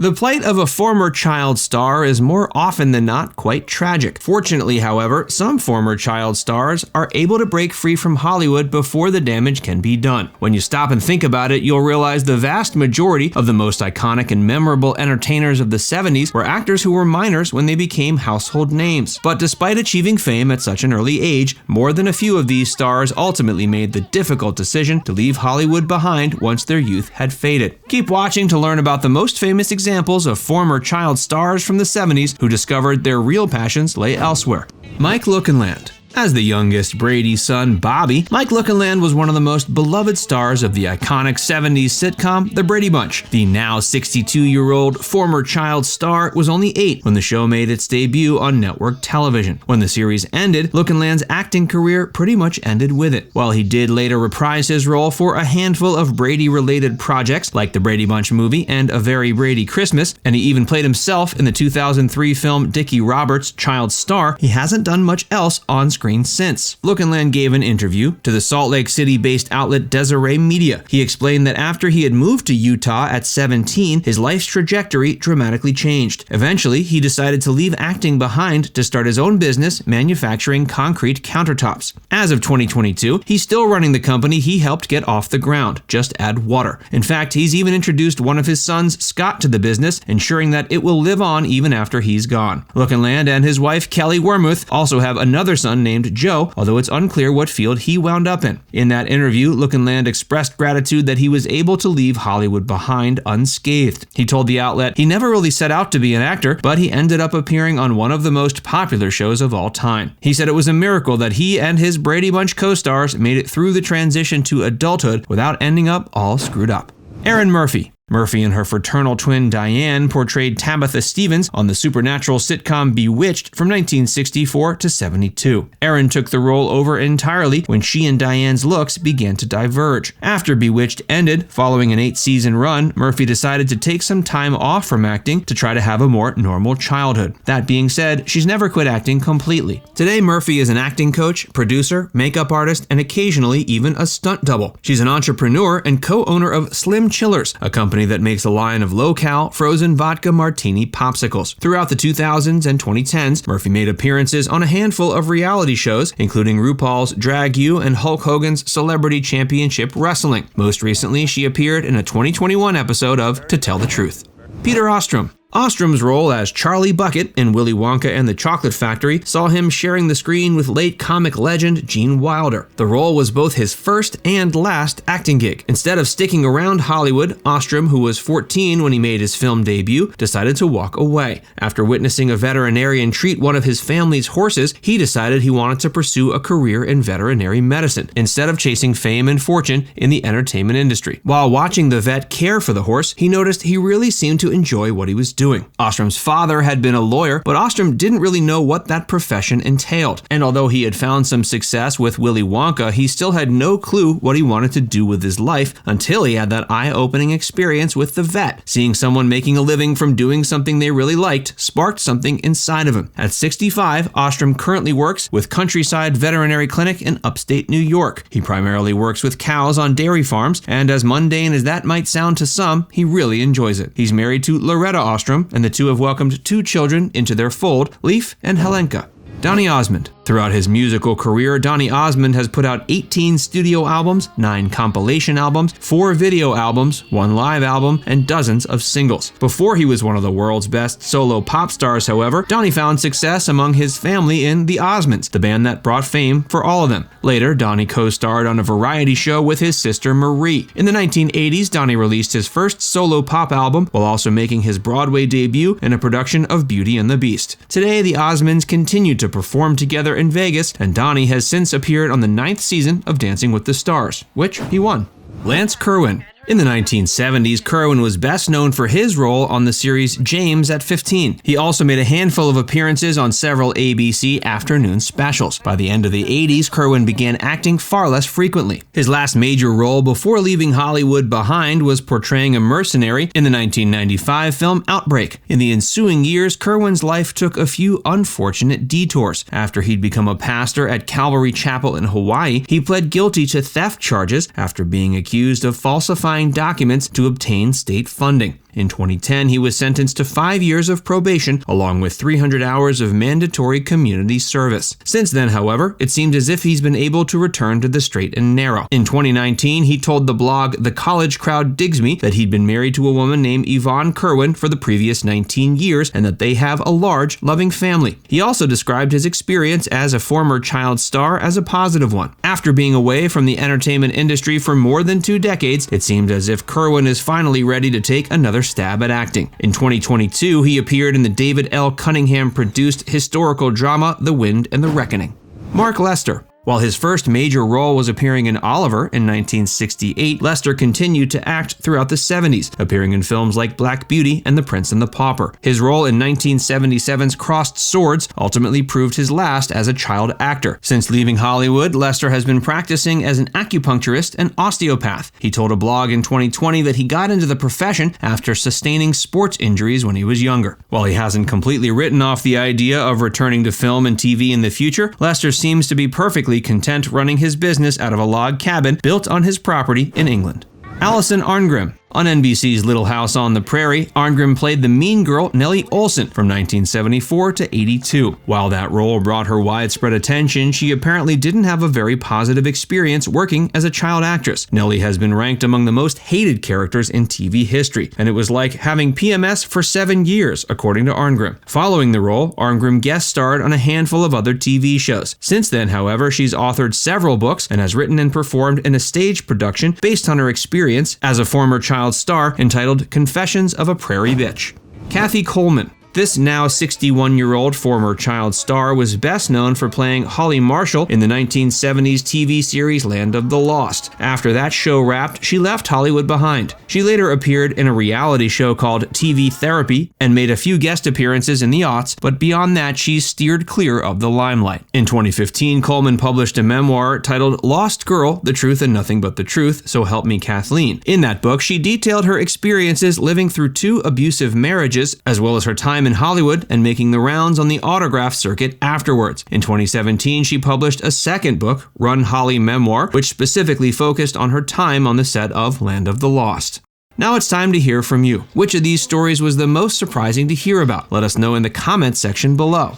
The plight of a former child star is more often than not quite tragic. Fortunately, however, some former child stars are able to break free from Hollywood before the damage can be done. When you stop and think about it, you'll realize the vast majority of the most iconic and memorable entertainers of the 70s were actors who were minors when they became household names. But despite achieving fame at such an early age, more than a few of these stars ultimately made the difficult decision to leave Hollywood behind once their youth had faded. Keep watching to learn about the most famous examples of former child stars from the 70s who discovered their real passions lay elsewhere. Mike Lookinland. As the youngest Brady's son, Bobby, Mike Lookinland was one of the most beloved stars of the iconic 70s sitcom, The Brady Bunch. The now 62-year-old former child star was only 8 when the show made its debut on network television. When the series ended, Lookinland's acting career pretty much ended with it. While he did later reprise his role for a handful of Brady-related projects like The Brady Bunch movie and A Very Brady Christmas, and he even played himself in the 2003 film Dickie Roberts' Child Star, he hasn't done much else on screen since. Lookinland gave an interview to the Salt Lake City-based outlet Deseret Media. He explained that after he had moved to Utah at 17, his life's trajectory dramatically changed. Eventually, he decided to leave acting behind to start his own business manufacturing concrete countertops. As of 2022, he's still running the company he helped get off the ground, Just Add Water. In fact, he's even introduced one of his sons, Scott, to the business, ensuring that it will live on even after he's gone. Lookinland and his wife, Kelly Wormuth, also have another son named Joe, although it's unclear what field he wound up in. In that interview, Lookinland expressed gratitude that he was able to leave Hollywood behind unscathed. He told the outlet he never really set out to be an actor, but he ended up appearing on one of the most popular shows of all time. He said it was a miracle that he and his Brady Bunch co-stars made it through the transition to adulthood without ending up all screwed up. Erin Murphy. Murphy and her fraternal twin Diane portrayed Tabitha Stevens on the supernatural sitcom Bewitched from 1964 to 72. Erin took the role over entirely when she and Diane's looks began to diverge. After Bewitched ended, following an 8-season run, Murphy decided to take some time off from acting to try to have a more normal childhood. That being said, she's never quit acting completely. Today, Murphy is an acting coach, producer, makeup artist, and occasionally even a stunt double. She's an entrepreneur and co-owner of Slim Chillers, a company that makes a line of low-cal, frozen vodka martini popsicles. Throughout the 2000s and 2010s, Murphy made appearances on a handful of reality shows, including RuPaul's Drag You and Hulk Hogan's Celebrity Championship Wrestling. Most recently, she appeared in a 2021 episode of To Tell the Truth. Peter Ostrum. Ostrum's role as Charlie Bucket in Willy Wonka and the Chocolate Factory saw him sharing the screen with late comic legend Gene Wilder. The role was both his first and last acting gig. Instead of sticking around Hollywood, Ostrum, who was 14 when he made his film debut, decided to walk away. After witnessing a veterinarian treat one of his family's horses, he decided he wanted to pursue a career in veterinary medicine, instead of chasing fame and fortune in the entertainment industry. While watching the vet care for the horse, he noticed he really seemed to enjoy what he was doing. Ostrum's father had been a lawyer, but Ostrum didn't really know what that profession entailed. And although he had found some success with Willy Wonka, he still had no clue what he wanted to do with his life until he had that eye-opening experience with the vet. Seeing someone making a living from doing something they really liked sparked something inside of him. At 65, Ostrum currently works with Countryside Veterinary Clinic in upstate New York. He primarily works with cows on dairy farms, and as mundane as that might sound to some, he really enjoys it. He's married to Loretta Ostrum, and the two have welcomed 2 children into their fold, Leaf and Helenka. Donny Osmond. Throughout his musical career, Donny Osmond has put out 18 studio albums, 9 compilation albums, 4 video albums, 1 live album, and dozens of singles. Before he was one of the world's best solo pop stars, however, Donny found success among his family in The Osmonds, the band that brought fame for all of them. Later, Donny co-starred on a variety show with his sister Marie. In the 1980s, Donny released his first solo pop album while also making his Broadway debut in a production of Beauty and the Beast. Today, the Osmonds continue to perform together in Vegas, and Donny has since appeared on the 9th season of Dancing with the Stars, which he won. Lance Kerwin. In the 1970s, Kerwin was best known for his role on the series James at 15. He also made a handful of appearances on several ABC afternoon specials. By the end of the 80s, Kerwin began acting far less frequently. His last major role before leaving Hollywood behind was portraying a mercenary in the 1995 film Outbreak. In the ensuing years, Kerwin's life took a few unfortunate detours. After he'd become a pastor at Calvary Chapel in Hawaii, he pled guilty to theft charges after being accused of falsifying documents to obtain state funding. In 2010, he was sentenced to 5 years of probation along with 300 hours of mandatory community service. Since then, however, it seems as if he's been able to return to the straight and narrow. In 2019, he told the blog The College Crowd Digs Me that he'd been married to a woman named Yvonne Kerwin for the previous 19 years and that they have a large, loving family. He also described his experience as a former child star as a positive one. After being away from the entertainment industry for more than 2 decades, it seemed as if Kerwin is finally ready to take another stab at acting. In 2022, he appeared in the David L. Cunningham-produced historical drama The Wind and the Reckoning. Mark Lester. While his first major role was appearing in Oliver in 1968, Lester continued to act throughout the 70s, appearing in films like Black Beauty and The Prince and the Pauper. His role in 1977's Crossed Swords ultimately proved his last as a child actor. Since leaving Hollywood, Lester has been practicing as an acupuncturist and osteopath. He told a blog in 2020 that he got into the profession after sustaining sports injuries when he was younger. While he hasn't completely written off the idea of returning to film and TV in the future, Lester seems to be perfectly content running his business out of a log cabin built on his property in England. Alison Arngrim. On NBC's Little House on the Prairie, Arngrim played the mean girl Nellie Olson from 1974 to 82. While that role brought her widespread attention, she apparently didn't have a very positive experience working as a child actress. Nellie has been ranked among the most hated characters in TV history, and it was like having PMS for 7 years, according to Arngrim. Following the role, Arngrim guest starred on a handful of other TV shows. Since then, however, she's authored several books and has written and performed in a stage production based on her experience as a former child star entitled Confessions of a Prairie Bitch. Kathy Coleman. This now 61-year-old former child star was best known for playing Holly Marshall in the 1970s TV series Land of the Lost. After that show wrapped, she left Hollywood behind. She later appeared in a reality show called TV Therapy and made a few guest appearances in the aughts, but beyond that, she's steered clear of the limelight. In 2015, Coleman published a memoir titled Lost Girl, The Truth and Nothing But the Truth, So Help Me Kathleen. In that book, she detailed her experiences living through 2 abusive marriages, as well as her time in Hollywood and making the rounds on the autograph circuit afterwards. In 2017, she published a second book, Run Holly Memoir, which specifically focused on her time on the set of Land of the Lost. Now it's time to hear from you. Which of these stories was the most surprising to hear about? Let us know in the comments section below.